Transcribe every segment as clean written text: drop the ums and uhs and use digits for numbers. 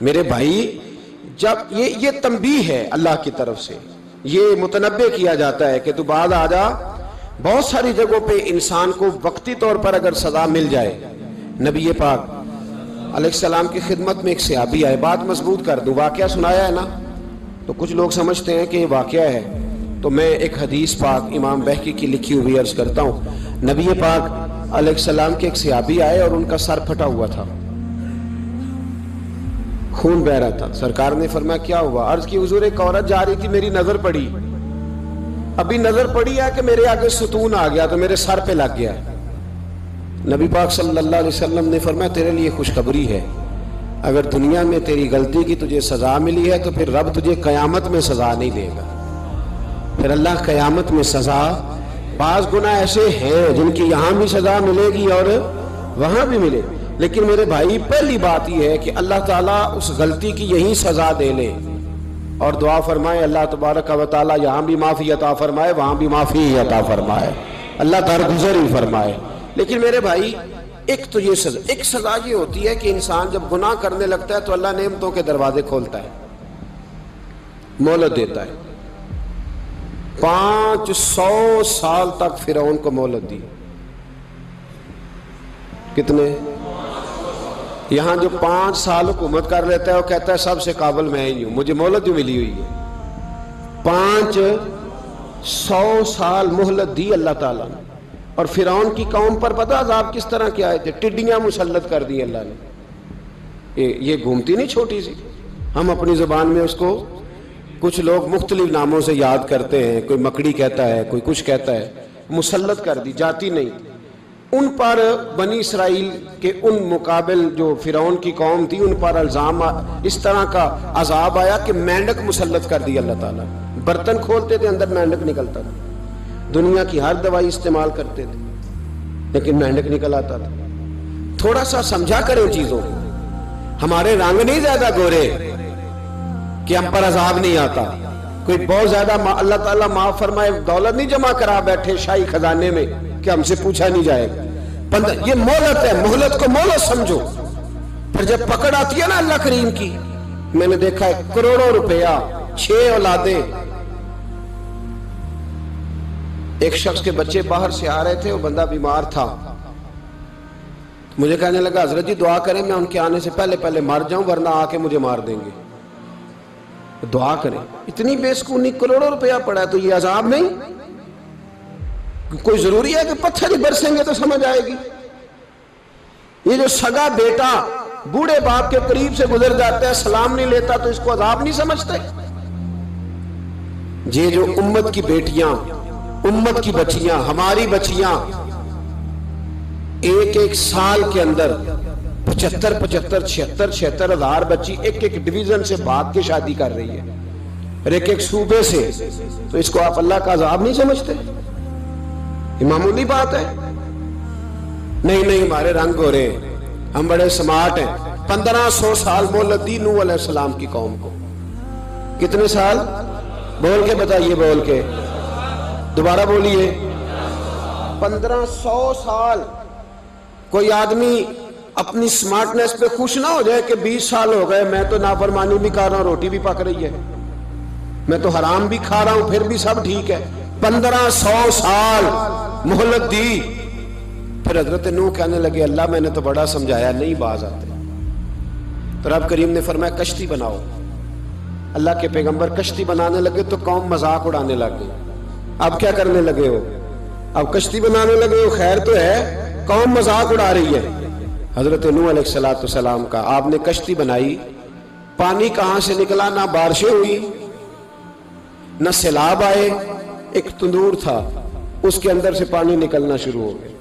میرے بھائی جب یہ تنبیہ ہے اللہ کی طرف سے، یہ متنبہ کیا جاتا ہے کہ تو بعد آ جا. بہت ساری جگہوں پہ انسان کو وقتی طور پر اگر سزا مل جائے، نبی پاک علیہ السلام کی خدمت میں ایک صحابی آئے، بات مضبوط کر دوں، واقعہ سنایا ہے نا تو کچھ لوگ سمجھتے ہیں کہ یہ واقعہ ہے، تو میں ایک حدیث پاک امام بہقی کی لکھی ہوئی عرض کرتا ہوں. نبی پاک علیہ السلام کے ایک صحابی آئے اور ان کا سر پھٹا ہوا تھا، خون بہ رہا تھا. سرکار نے فرمایا کیا ہوا؟ عرض کی حضور ایک عورت جا رہی تھی، میری نظر پڑی، ابھی نظر پڑی ہے کہ میرے آگے ستون آ گیا تو میرے سر پہ لگ گیا. نبی پاک صلی اللہ علیہ وسلم نے فرمایا تیرے لیے خوشخبری ہے، اگر دنیا میں تیری غلطی کی تجھے سزا ملی ہے تو پھر رب تجھے قیامت میں سزا نہیں دے گا. پھر اللہ قیامت میں سزا، بعض گناہ ایسے ہیں جن کی یہاں بھی سزا ملے گی اور وہاں بھی ملے، لیکن میرے بھائی پہلی بات یہ ہے کہ اللہ تعالیٰ اس غلطی کی یہی سزا دے لے اور دعا فرمائے اللہ تبارک و تعالیٰ یہاں بھی معافی عطا فرمائے وہاں بھی معافی عطا فرمائے، اللہ درگزر ہی فرمائے. لیکن میرے بھائی ایک تو یہ سزا، ایک سزا یہ ہوتی ہے کہ انسان جب گناہ کرنے لگتا ہے تو اللہ نعمتوں کے دروازے کھولتا ہے، مہلت دیتا ہے. 500 سال تک فرعون کو مہلت دی. کتنے؟ یہاں جو 5 سال حکومت کر لیتا ہے وہ کہتا ہے سب سے قابل میں ہی ہوں، مجھے مہلت جو ملی ہوئی ہے. 500 سال مہلت دی اللہ تعالیٰ نے. اور فرعون کی قوم پر پتہ عذاب کس طرح کے آئے تھے؟ ٹڈیاں مسلط کر دی اللہ نے. یہ گھومتی نہیں چھوٹی سی، ہم اپنی زبان میں اس کو کچھ لوگ مختلف ناموں سے یاد کرتے ہیں، کوئی مکڑی کہتا ہے، کوئی کچھ کہتا ہے. مسلط کر دی، جاتی نہیں. ان پر بنی اسرائیل کے ان مقابل جو فرعون کی قوم تھی ان پر الزام اس طرح کا عذاب آیا کہ مینڈک مسلط کر دی اللہ تعالیٰ. برتن کھولتے تھے اندر مینڈک نکلتا تھا، دنیا کی ہر دوائی استعمال کرتے تھے لیکن مینڈک نکل آتا تھا. تھوڑا سا سمجھا کریں چیزوں کو. ہمارے رنگ نہیں زیادہ گورے کہ ہم پر عذاب نہیں آتا. کوئی بہت زیادہ اللہ تعالیٰ معاف فرمائے دولت نہیں جمع کرا بیٹھے شاہی خزانے میں کہ ہم سے پوچھا نہیں جائے گا. یہ مہلت ہے، مہلت کو مہلت سمجھو. پھر جب پکڑ آتی ہے نا اللہ کریم کی، میں نے دیکھا ہے کروڑوں روپیہ، 6 اولادیں. ایک شخص کے بچے باہر سے آ رہے تھے، وہ بندہ بیمار تھا. مجھے کہنے لگا حضرت جی دعا کریں میں ان کے آنے سے پہلے مر جاؤں ورنہ آ کے مجھے مار دیں گے. دعا کریں. اتنی بے سکونی، کروڑوں روپیہ پڑا ہے تو یہ عذاب نہیں؟ کوئی ضروری ہے کہ پتھر ہی برسیں گے تو سمجھ آئے گی؟ یہ جو سگا بیٹا بوڑھے باپ کے قریب سے گزر جاتا ہے سلام نہیں لیتا تو اس کو عذاب نہیں سمجھتے؟ یہ جو امت کی بیٹیاں، امت کی بچیاں، ہماری بچیاں ایک سال کے اندر 75,000 ہزار بچی ایک ڈویژن سے بھاگ کے شادی کر رہی ہے اور ایک صوبے سے، تو اس کو آپ اللہ کا عذاب نہیں سمجھتے؟ یہ معمولی بات ہے. نہیں ہمارے رنگ ہو رہے ہیں، ہم بڑے سمارٹ ہیں. 1500 سال مہلت دی نوح علیہ السلام کی قوم کو. کتنے سال؟ بول کے بتائیے، بول کے دوبارہ بولیے. 1500 سال. کوئی آدمی اپنی سمارٹنس پہ خوش نہ ہو جائے کہ 20 سال ہو گئے میں تو نافرمانی بھی کر رہا ہوں، روٹی بھی پک رہی ہے، میں تو حرام بھی کھا رہا ہوں پھر بھی سب ٹھیک ہے. 1500 سال مہلت دی. پھر حضرت نوح کہنے لگے اللہ میں نے تو بڑا سمجھایا نہیں باز آتے. تو رب کریم نے فرمایا کشتی بناؤ. اللہ کے پیغمبر کشتی بنانے لگے تو قوم مذاق اڑانے لگ گئی. اب کیا کرنے لگے ہو؟ اب کشتی بنانے لگے ہو، خیر تو ہے، قوم مذاق اڑا رہی ہے. حضرت نوح علیہ السلام کا آپ نے کشتی بنائی، پانی کہاں سے نکلا؟ نہ بارشیں ہوئی نہ سیلاب آئے. ایک تندور تھا اس کے اندر سے پانی نکلنا شروع ہو گیا.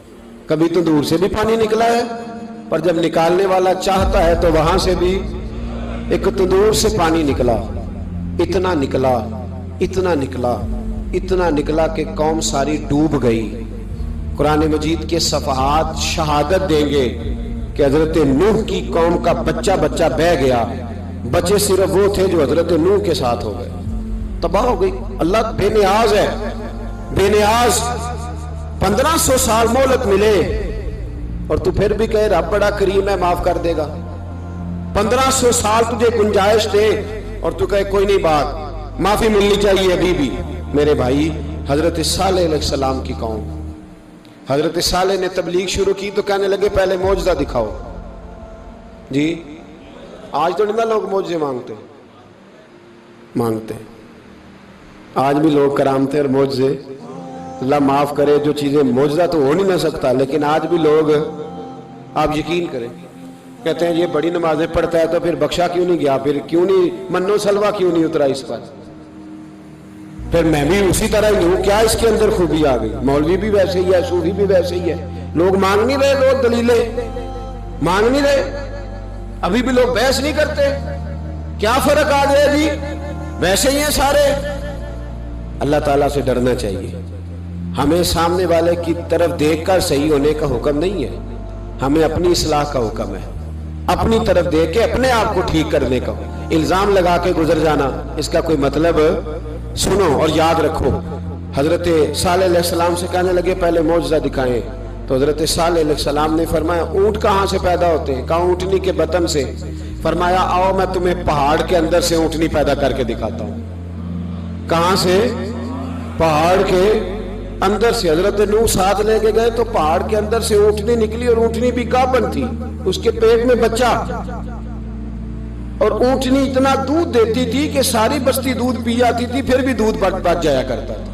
کبھی تندور سے بھی پانی نکلا ہے، پر جب نکالنے والا چاہتا ہے تو وہاں سے بھی ایک تندور سے پانی نکلا. اتنا نکلا، اتنا نکلا، اتنا نکلا کہ قوم ساری ڈوب گئی. قرآن مجید کے صفحات شہادت دیں گے کہ حضرت نوح کی قوم کا بچہ بہ گیا. بچے صرف وہ تھے جو حضرت نوح کے ساتھ ہو گئے، تباہ ہو گئی. اللہ بے نیاز ہے، بے نیاز. 1500 سال مہلت ملے اور تو پھر بھی کہے رب بڑا کریم ہے معاف کر دے گا. 1500 سال تجھے گنجائش دے اور تو کہے کوئی نہیں بات معافی ملنی چاہیے ابھی بھی. میرے بھائی حضرت صالح علیہ السلام کی قوم, حضرت صالح نے تبلیغ شروع کی تو کہنے لگے پہلے معجزہ دکھاؤ. جی آج تو نہیں نا لوگ معجزے مانگتے, آج بھی لوگ کرامتے اور معجزے, اللہ معاف کرے, جو چیزیں معجزہ تو ہو نہیں نہ سکتا, لیکن آج بھی لوگ, آپ یقین کریں, کہتے ہیں یہ بڑی نمازیں پڑھتا ہے تو پھر بخشا کیوں نہیں گیا, پھر کیوں نہیں منو سلوا کیوں نہیں اترا اس پر, پھر میں بھی اسی طرح ہی ہوں, کیا اس کے اندر خوبی آ گئی. مولوی بھی ویسے ہی ہے, صوفی بھی ویسے ہی ہے, لوگ مانگ نہیں رہے, لوگ دلیلیں مانگ نہیں رہے, ابھی بھی لوگ بحث نہیں کرتے. کیا فرق آ گیا جی, ویسے ہی ہیں سارے. اللہ تعالیٰ سے ڈرنا چاہیے. ہمیں سامنے والے کی طرف دیکھ کر صحیح ہونے کا حکم نہیں ہے, ہمیں اپنی اصلاح کا حکم ہے. اپنی طرف دیکھ کے اپنے آپ کو ٹھیک کرنے کا. الزام لگا کے گزر جانا, اس کا کوئی مطلب. سنو اور یاد رکھو, حضرت صالح علیہ السلام سے کہنے لگے پہلے معجزہ دکھائیں, تو حضرت صالح علیہ السلام نے فرمایا اونٹ کہاں سے پیدا ہوتے ہیں, کہا اونٹنی کے بطن سے. فرمایا آؤ میں تمہیں پہاڑ کے اندر سے اونٹنی پیدا کر کے دکھاتا ہوں. کہاں سے؟ پہاڑ کے اندر سے. حضرت نوح ساتھ لے کے گئے تو پہاڑ کے اندر سے اونٹنی نکلی, اور اونٹنی بھی گابن تھی, اس کے پیٹ میں بچہ, اور اونٹنی اتنا دودھ دیتی تھی کہ ساری بستی دودھ پی جاتی تھی, پھر بھی دودھ بچ جایا کرتا تھا.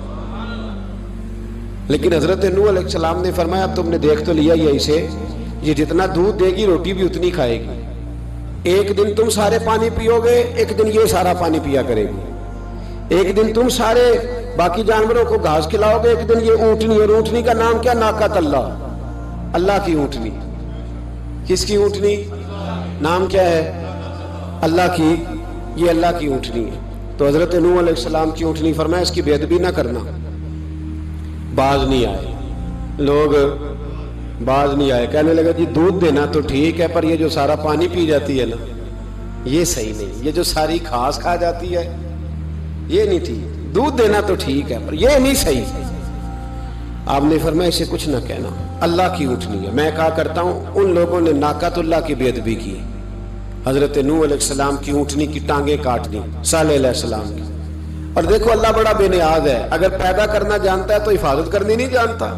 لیکن حضرت نوح علیہ السلام نے فرمایا اب تم نے دیکھ تو لیا یہ اسے, یہ جتنا دودھ دے گی روٹی بھی اتنی کھائے گی. ایک دن تم سارے پانی پیو گے, ایک دن یہ سارا پانی پیا کرے گی. ایک دن تم سارے باقی جانوروں کو گھاس کھلاؤ گے, ایک دن یہ اونٹنی, اور اونٹنی کا نام کیا؟ ناقۃ اللہ, اللہ کی اونٹنی. کس کی اونٹنی؟ نام کیا ہے؟ اللہ کی. یہ اللہ کی اونٹنی ہے. تو حضرت نوح علیہ السلام کی اونٹنی. فرمایا اس کی بے ادبی نہ کرنا. باز نہیں آئے لوگ, باز نہیں آئے. کہنے لگا جی دودھ دینا تو ٹھیک ہے, پر یہ جو سارا پانی پی جاتی ہے نا یہ صحیح نہیں, یہ جو ساری گھاس کھا جاتی ہے یہ نہیں ٹھیک. دودھ دینا تو ٹھیک ہے پر یہ نہیں صحیح. آپ نے فرمایا اسے کچھ نہ کہنا, اللہ کی اونٹنی ہے. میں کہا کرتا ہوں ان لوگوں نے ناقۃ اللہ کی بے ادبی کی, حضرت نوح علیہ السلام کی اونٹنی کی ٹانگیں کاٹ دی, صالح علیہ السلام کی. اور دیکھو اللہ بڑا بے نیاز ہے, اگر پیدا کرنا جانتا ہے تو حفاظت کرنی نہیں جانتا.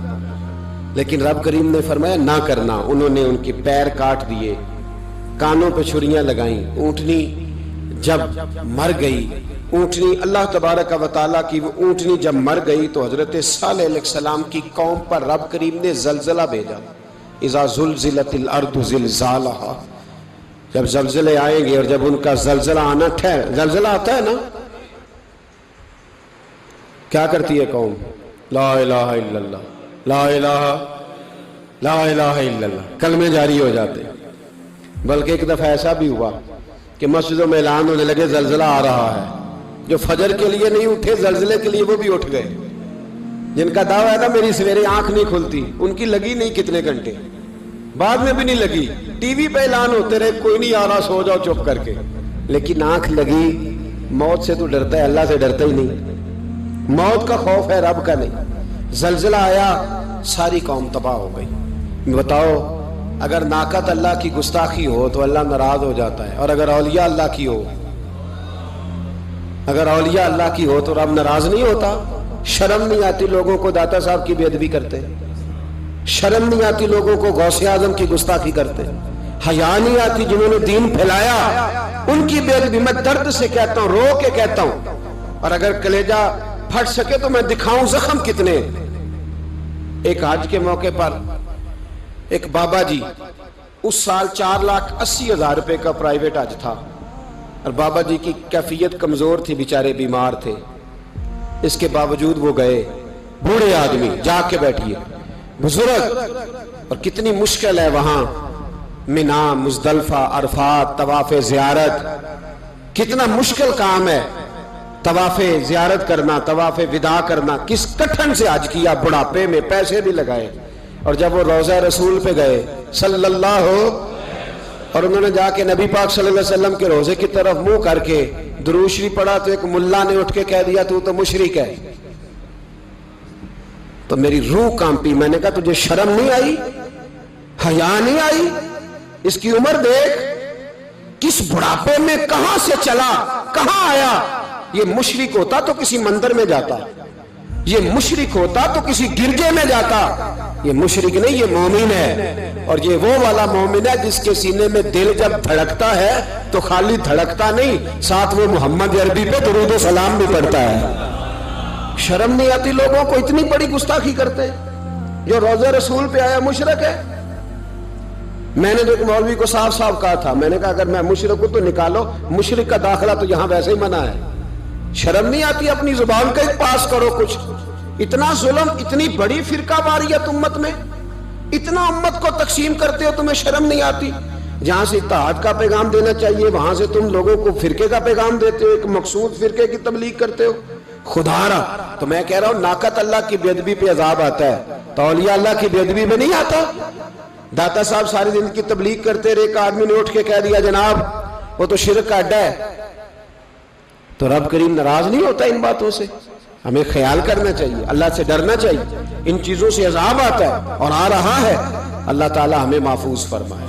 لیکن رب کریم نے فرمایا نہ کرنا. انہوں نے ان کے پیر کاٹ دیے, کانوں پہ چھریاں لگائیں. اونٹنی جب مر گئی, اونٹنی اللہ تبارک و تعالیٰ کی وہ اونٹنی جب مر گئی تو حضرت صالح علیہ السلام کی قوم پر رب کریم نے زلزلہ بھیجا. اذا زلزلت الارض زلزالہا, جب زلزلے آئیں گے, اور جب ان کا زلزلہ آنا زلزلہ آتا ہے نا, کیا کرتی ہے قوم؟ لا الہ الا اللہ, لا الہ الا اللہ, کلمے جاری ہو جاتے. بلکہ ایک دفعہ ایسا بھی ہوا کہ مسجدوں میں اعلان ہونے لگے زلزلہ آ رہا ہے. جو فجر کے لیے نہیں اٹھے زلزلے کے لیے وہ بھی اٹھ گئے. جن کا دعویٰ ہے نا میری سویرے آنکھ نہیں کھلتی, ان کی لگی نہیں کتنے گھنٹے, بعد میں بھی نہیں لگی. ٹی وی پہ اعلان ہوتے رہے کوئی نہیں آ رہا, سو جاؤ چپ کر کے. لیکن آنکھ لگی. موت سے تو ڈرتا ہے, اللہ سے ڈرتا ہی نہیں. موت کا خوف ہے, رب کا نہیں. زلزلہ آیا, ساری قوم تباہ ہو گئی. بتاؤ اگر ناقۃ اللہ کی گستاخی ہو تو اللہ ناراض ہو جاتا ہے, اور اگر اولیاء اللہ کی ہو, اگر اولیاء اللہ کی ہو تو رب ناراض نہیں ہوتا. شرم نہیں آتی لوگوں کو داتا صاحب کی بے ادبی کرتے, شرم نہیں آتی لوگوں کو غوث اعظم کی گستاخی کرتے, حیا نہیں آتی جنہوں نے دین پھیلایا ان کی بے ادبی. میں درد سے کہتا ہوں, رو کے کہتا ہوں, اور اگر کلیجہ پھٹ سکے تو میں دکھاؤں زخم کتنے. ایک حج کے موقع پر ایک بابا جی, اس سال 4,80,000 روپے کا پرائیویٹ حج تھا, اور بابا جی کی کیفیت کمزور تھی, بیچارے بیمار تھے. اس کے باوجود وہ گئے. بوڑھے آدمی, جا کے بیٹھیے, بزرگ, اور کتنی مشکل ہے وہاں منا, مزدلفہ, عرفات, طواف زیارت, کتنا مشکل کام ہے طواف زیارت کرنا, طواف وداع کرنا. کس کٹھن سے حج کیا, بڑھاپے میں, پیسے بھی لگائے. اور جب وہ روضہ رسول پہ گئے صلی اللہ اور انہوں نے جا کے نبی پاک صلی اللہ علیہ وسلم کے روزے کی طرف منہ کر کے درود شریف پڑھا تو ایک ملا نے اٹھ کے کہہ دیا تو مشرک ہے. تو میری روح کانپی. میں نے کہا تجھے شرم نہیں آئی, حیا نہیں آئی؟ اس کی عمر دیکھ, کس بڑھاپے میں کہاں سے چلا کہاں آیا. یہ مشرک ہوتا تو کسی مندر میں جاتا, یہ مشرک ہوتا تو کسی گرجے میں جاتا. یہ مشرک نہیں, یہ مومن ہے. اور یہ وہ والا مومن ہے جس کے سینے میں دل جب دھڑکتا ہے تو خالی دھڑکتا نہیں, ساتھ وہ محمد عربی پہ درود و سلام بھی پڑھتا ہے. شرم نہیں آتی لوگوں کو, اتنی بڑی گستاخی کرتے ہیں. جو روزہ رسول پہ آیا مشرک ہے. میں نے تو ایک مولوی کو صاف صاف کہا تھا, میں نے کہا اگر میں مشرک ہوں تو نکالو, مشرک کا داخلہ تو یہاں ویسے ہی منع ہے. شرم نہیں آتی, اپنی زبان کا ایک پاس کرو کچھ. اتنا ظلم, اتنی بڑی فرقہ واریت امت میں, اتنا امت کو تقسیم کرتے ہو, تمہیں شرم نہیں آتی؟ جہاں سے اتحاد کا پیغام دینا چاہیے وہاں سے تم لوگوں کو فرقے کا پیغام دیتے ہو, ایک مقصود فرقے کی تبلیغ کرتے ہو. خدا رہا تو میں کہہ رہا ہوں, ناقت اللہ کی بے ادبی پہ عذاب آتا ہے, تو اولیاء اللہ کی بے ادبی پہ نہیں آتا. داتا صاحب ساری دن کی تبلیغ کرتے رہے, ایک آدمی نے اٹھ کے کہہ دیا جناب وہ تو شرک کا اڈا ہے, تو رب کریم ناراض نہیں ہوتا ان باتوں سے؟ ہمیں خیال کرنا چاہیے, اللہ سے ڈرنا چاہیے. ان چیزوں سے عذاب آتا ہے اور آ رہا ہے. اللہ تعالی ہمیں محفوظ فرمائے.